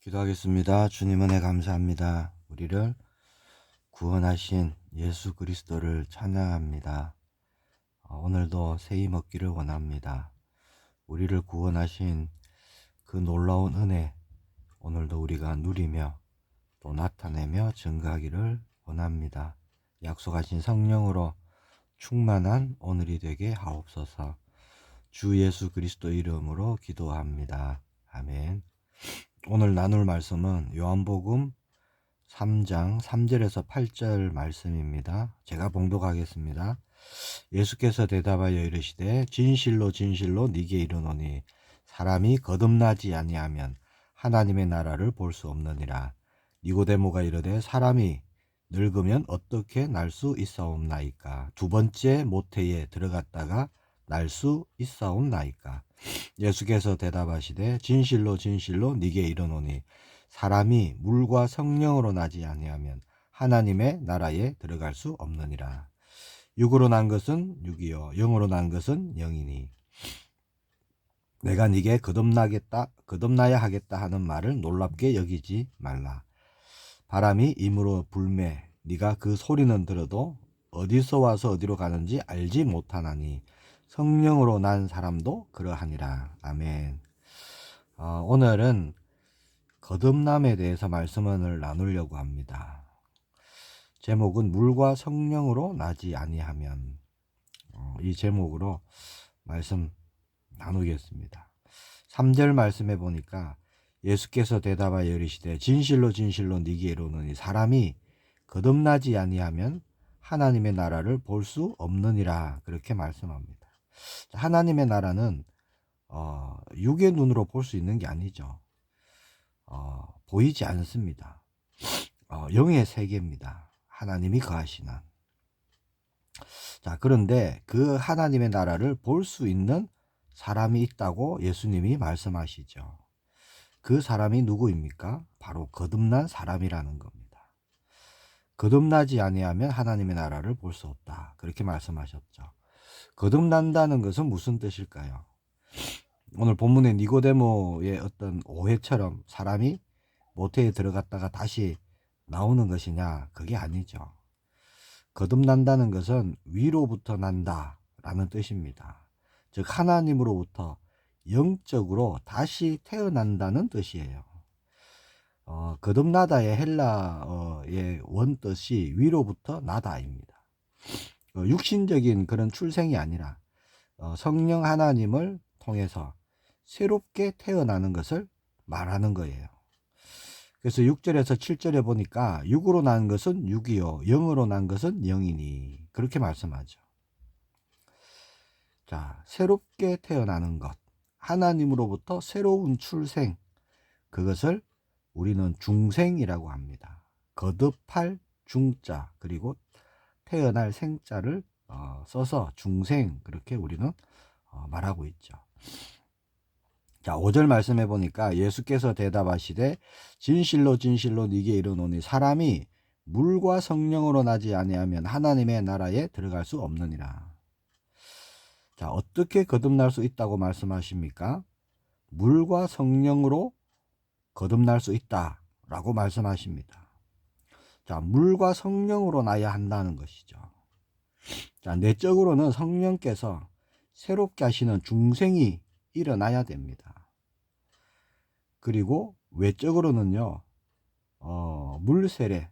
기도하겠습니다. 주님 은혜 감사합니다. 우리를 구원하신 예수 그리스도를 찬양합니다. 오늘도 새힘 얻기를 원합니다. 우리를 구원하신 그 놀라운 은혜, 오늘도 우리가 누리며 또 나타내며 증거하기를 원합니다. 약속하신 성령으로 충만한 오늘이 되게 하옵소서. 주 예수 그리스도 이름으로 기도합니다. 아멘. 오늘 나눌 말씀은 요한복음 3장 3절에서 8절 말씀입니다. 제가 봉독하겠습니다. 예수께서 대답하여 이르시되 진실로 진실로 네게 이르노니 사람이 거듭나지 아니하면 하나님의 나라를 볼 수 없느니라. 니고데모가 이르되 사람이 늙으면 어떻게 날 수 있사옵나이까? 두 번째 모태에 들어갔다가 날 수 있사옵나이까? 예수께서 대답하시되 진실로 진실로 네게 이르노니 사람이 물과 성령으로 나지 아니하면 하나님의 나라에 들어갈 수 없느니라. 육으로 난 것은 육이요 영으로 난 것은 영이니 내가 네게 거듭나야 하겠다 하는 말을 놀랍게 여기지 말라. 바람이 임으로 불매 네가 그 소리는 들어도 어디서 와서 어디로 가는지 알지 못하나니 성령으로 난 사람도 그러하니라. 아멘. 오늘은 거듭남에 대해서 말씀을 나누려고 합니다. 제목은 물과 성령으로 나지 아니하면, 이 제목으로 말씀 나누겠습니다. 3절 말씀해 보니까 예수께서 대답하여 이르시되 진실로 진실로 네게 이르노니 사람이 거듭나지 아니하면 하나님의 나라를 볼 수 없느니라. 그렇게 말씀합니다. 하나님의 나라는 육의 눈으로 볼 수 있는 게 아니죠. 보이지 않습니다. 영의 세계입니다. 하나님이 거하시는. 자, 그런데 그 하나님의 나라를 볼 수 있는 사람이 있다고 예수님이 말씀하시죠. 그 사람이 누구입니까? 바로 거듭난 사람이라는 겁니다. 거듭나지 아니하면 하나님의 나라를 볼 수 없다. 그렇게 말씀하셨죠. 거듭난다는 것은 무슨 뜻일까요? 오늘 본문의 니고데모의 어떤 오해처럼 사람이 모태에 들어갔다가 다시 나오는 것이냐? 그게 아니죠. 거듭난다는 것은 위로부터 난다라는 뜻입니다. 즉 하나님으로부터 영적으로 다시 태어난다는 뜻이에요. 거듭나다의 헬라어의 원뜻이 위로부터 나다입니다. 육신적인 그런 출생이 아니라 성령 하나님을 통해서 새롭게 태어나는 것을 말하는 거예요. 그래서 6절에서 7절에 보니까 육으로 난 것은 육이요 영으로 난 것은 영이니 그렇게 말씀하죠. 자, 새롭게 태어나는 것, 하나님으로부터 새로운 출생, 그것을 우리는 중생이라고 합니다. 거듭할 중자 그리고 태어날 생자를 써서 중생 그렇게 우리는 말하고 있죠. 자, 5절 말씀해 보니까 예수께서 대답하시되 진실로 진실로 네게 이르노니 사람이 물과 성령으로 나지 아니하면 하나님의 나라에 들어갈 수 없느니라. 자, 어떻게 거듭날 수 있다고 말씀하십니까? 물과 성령으로 거듭날 수 있다라고 말씀하십니다. 자, 물과 성령으로 나야 한다는 것이죠. 자, 내적으로는 성령께서 새롭게 하시는 중생이 일어나야 됩니다. 그리고 외적으로는요, 물세례,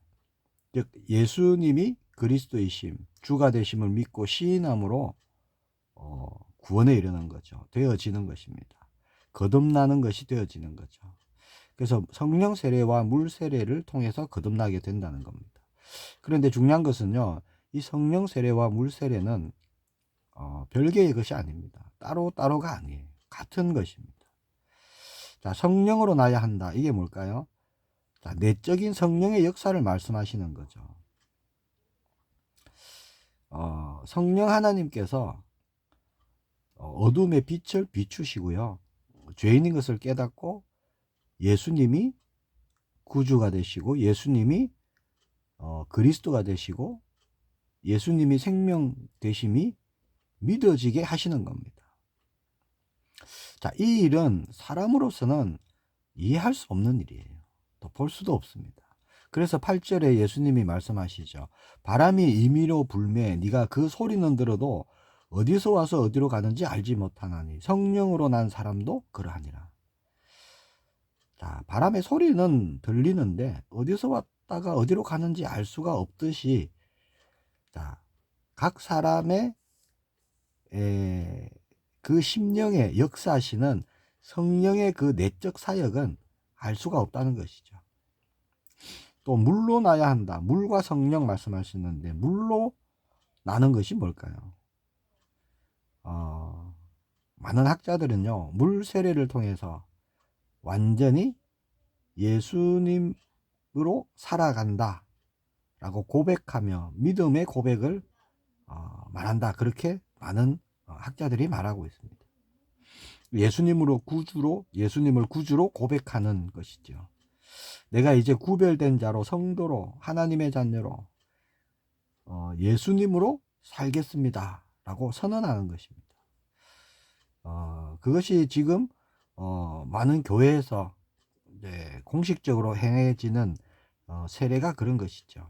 즉 예수님이 그리스도이심, 주가 되심을 믿고 시인함으로 구원에 이르는 거죠. 되어지는 것입니다. 거듭나는 것이 되어지는 거죠. 그래서 성령 세례와 물 세례를 통해서 거듭나게 된다는 겁니다. 그런데 중요한 것은요, 이 성령 세례와 물 세례는 별개의 것이 아닙니다. 따로가 아니에요. 같은 것입니다. 자, 성령으로 나야 한다. 이게 뭘까요? 자, 내적인 성령의 역사를 말씀하시는 거죠. 성령 하나님께서 어둠의 빛을 비추시고요. 죄인인 것을 깨닫고 예수님이 구주가 되시고 예수님이 그리스도가 되시고 예수님이 생명 되심이 믿어지게 하시는 겁니다. 자, 이 일은 사람으로서는 이해할 수 없는 일이에요. 볼 수도 없습니다. 그래서 8절에 예수님이 말씀하시죠. 바람이 임의로 불매 네가 그 소리는 들어도 어디서 와서 어디로 가는지 알지 못하나니 성령으로 난 사람도 그러하니라. 자, 바람의 소리는 들리는데 어디서 왔다가 어디로 가는지 알 수가 없듯이, 자, 각 사람의 그 심령에 역사하시는 성령의 그 내적 사역은 알 수가 없다는 것이죠. 또 물로 나야 한다. 물과 성령 말씀하시는데 물로 나는 것이 뭘까요? 많은 학자들은요, 물 세례를 통해서 완전히 예수님으로 살아간다 라고 고백하며 믿음의 고백을 말한다, 그렇게 많은 학자들이 말하고 있습니다. 예수님을 구주로 고백하는 것이죠. 내가 이제 구별된 자로, 성도로, 하나님의 자녀로 예수님으로 살겠습니다 라고 선언하는 것입니다. 그것이 지금 많은 교회에서 이제 공식적으로 행해지는 세례가 그런 것이죠.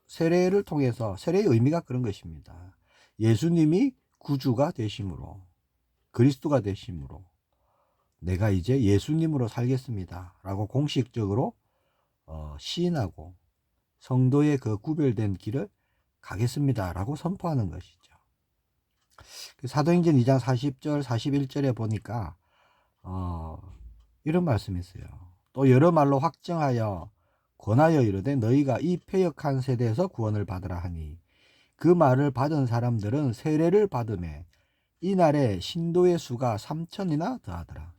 세례를 통해서, 세례의 의미가 그런 것입니다. 예수님이 구주가 되심으로, 그리스도가 되심으로 내가 이제 예수님으로 살겠습니다 라고 공식적으로 시인하고 성도의 그 구별된 길을 가겠습니다 라고 선포하는 것이죠. 사도행전 2장 40절 41절에 보니까 이런 말씀이 있어요. 또 여러 말로 확정하여 권하여 이르되 너희가 이 패역한 세대에서 구원을 받으라 하니 그 말을 받은 사람들은 세례를 받음에 이날에 신도의 수가 3,000이나 더하더라.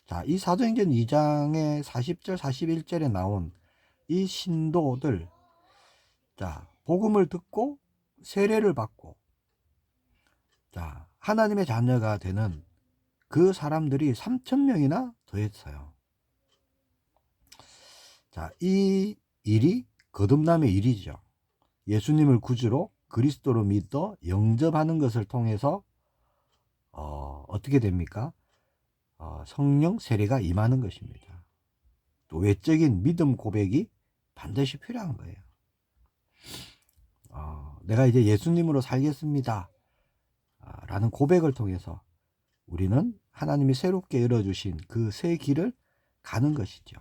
자, 이 사도행전 2장의 40절 41절에 나온 이 신도들, 자, 복음을 듣고 세례를 받고, 자, 하나님의 자녀가 되는 그 사람들이 3,000명이나 더했어요. 자, 이 일이 거듭남의 일이죠. 예수님을 구주로 그리스도로 믿어 영접하는 것을 통해서 어떻게 됩니까? 성령 세례가 임하는 것입니다. 또 외적인 믿음 고백이 반드시 필요한 거예요. 내가 이제 예수님으로 살겠습니다 라는 고백을 통해서 우리는 하나님이 새롭게 열어주신 그 새 길을 가는 것이죠.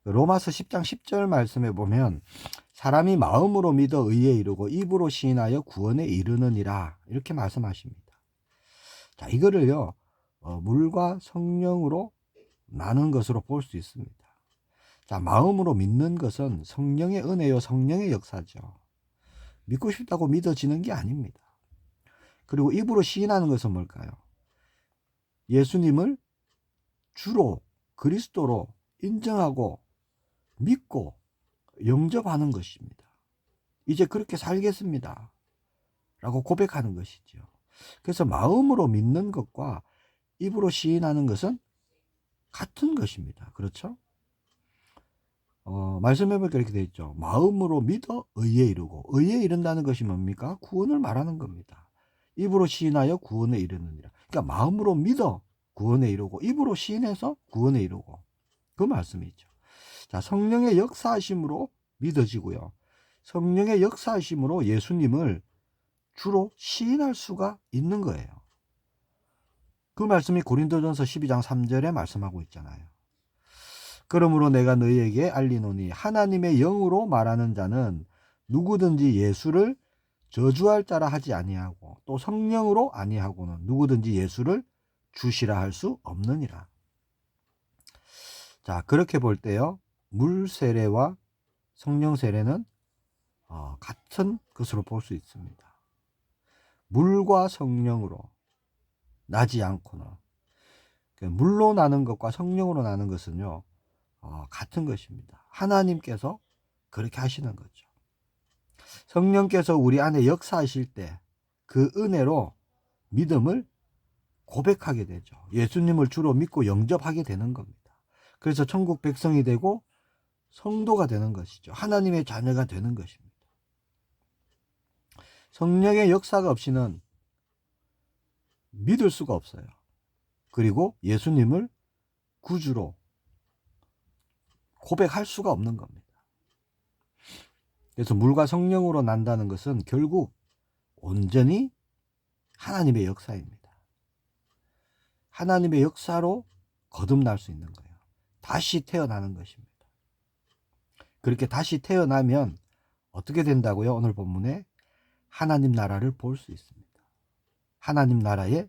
로마서 10장 10절 말씀에 보면 사람이 마음으로 믿어 의에 이르고 입으로 시인하여 구원에 이르느니라, 이렇게 말씀하십니다. 자, 이거를요 물과 성령으로 나는 것으로 볼 수 있습니다. 자, 마음으로 믿는 것은 성령의 은혜요, 성령의 역사죠. 믿고 싶다고 믿어지는 게 아닙니다. 그리고 입으로 시인하는 것은 뭘까요? 예수님을 주로 그리스도로 인정하고 믿고 영접하는 것입니다. 이제 그렇게 살겠습니다 라고 고백하는 것이죠. 그래서 마음으로 믿는 것과 입으로 시인하는 것은 같은 것입니다. 그렇죠? 말씀해 보니까 이렇게 되어 있죠. 마음으로 믿어 의에 이르고, 의에 이른다는 것이 뭡니까? 구원을 말하는 겁니다. 입으로 시인하여 구원에 이르느니라. 그러니까 마음으로 믿어 구원에 이르고, 입으로 시인해서 구원에 이르고, 그 말씀이죠. 자, 성령의 역사하심으로 믿어지고요, 성령의 역사하심으로 예수님을 주로 시인할 수가 있는 거예요. 그 말씀이 고린도전서 12장 3절에 말씀하고 있잖아요. 그러므로 내가 너희에게 알리노니 하나님의 영으로 말하는 자는 누구든지 예수를 저주할 자라 하지 아니하고 또 성령으로 아니하고는 누구든지 예수를 주시라 할 수 없느니라. 자, 그렇게 볼 때요, 물 세례와 성령 세례는 같은 것으로 볼 수 있습니다. 물과 성령으로 나지 않고는, 물로 나는 것과 성령으로 나는 것은요 같은 것입니다. 하나님께서 그렇게 하시는 거죠. 성령께서 우리 안에 역사하실 때 그 은혜로 믿음을 고백하게 되죠. 예수님을 주로 믿고 영접하게 되는 겁니다. 그래서 천국 백성이 되고 성도가 되는 것이죠. 하나님의 자녀가 되는 것입니다. 성령의 역사가 없이는 믿을 수가 없어요. 그리고 예수님을 구주로 고백할 수가 없는 겁니다. 그래서 물과 성령으로 난다는 것은 결국 온전히 하나님의 역사입니다. 하나님의 역사로 거듭날 수 있는 거예요. 다시 태어나는 것입니다. 그렇게 다시 태어나면 어떻게 된다고요? 오늘 본문에 하나님 나라를 볼 수 있습니다. 하나님 나라에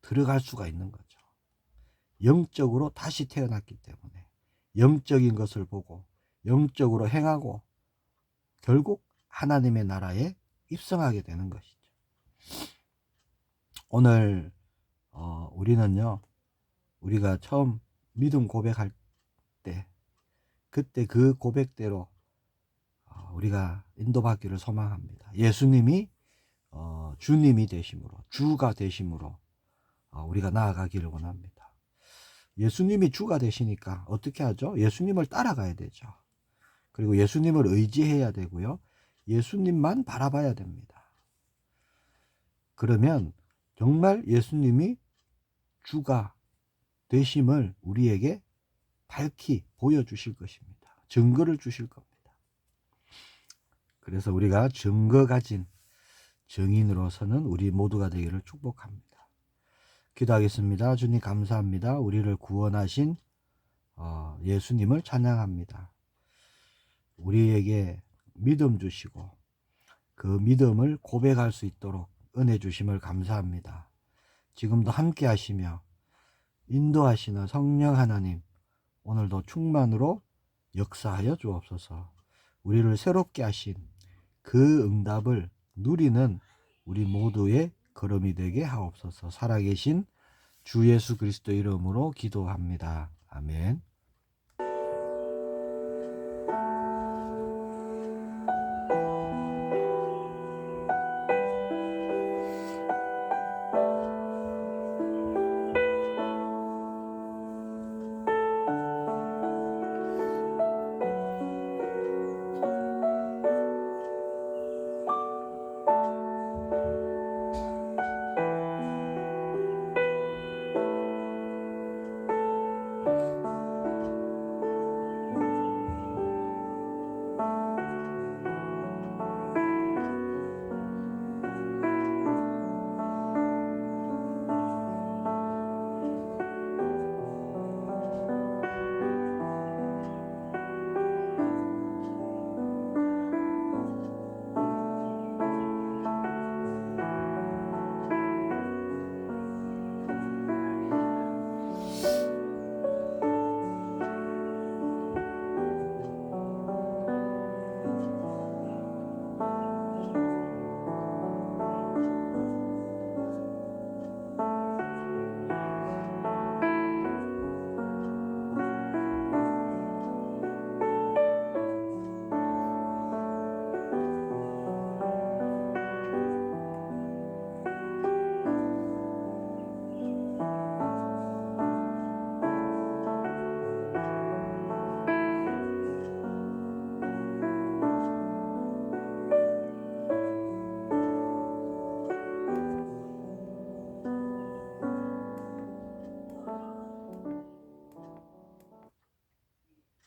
들어갈 수가 있는 거죠. 영적으로 다시 태어났기 때문에 영적인 것을 보고 영적으로 행하고 결국 하나님의 나라에 입성하게 되는 것이죠. 오늘 우리는요, 우리가 처음 믿음 고백할 때 그때 그 고백대로 우리가 인도받기를 소망합니다. 예수님이 주님이 되심으로, 주가 되심으로 우리가 나아가기를 원합니다. 예수님이 주가 되시니까 어떻게 하죠? 예수님을 따라가야 되죠. 그리고 예수님을 의지해야 되고요. 예수님만 바라봐야 됩니다. 그러면 정말 예수님이 주가 되심을 우리에게 밝히 보여주실 것입니다. 증거를 주실 겁니다. 그래서 우리가 증거 가진 증인으로서는 우리 모두가 되기를 축복합니다. 기도하겠습니다. 주님 감사합니다. 우리를 구원하신 예수님을 찬양합니다. 우리에게 믿음 주시고 그 믿음을 고백할 수 있도록 은혜 주심을 감사합니다. 지금도 함께 하시며 인도하시는 성령 하나님, 오늘도 충만으로 역사하여 주옵소서. 우리를 새롭게 하신 그 응답을 누리는 우리 모두의 걸음이 되게 하옵소서. 살아계신 주 예수 그리스도 이름으로 기도합니다. 아멘.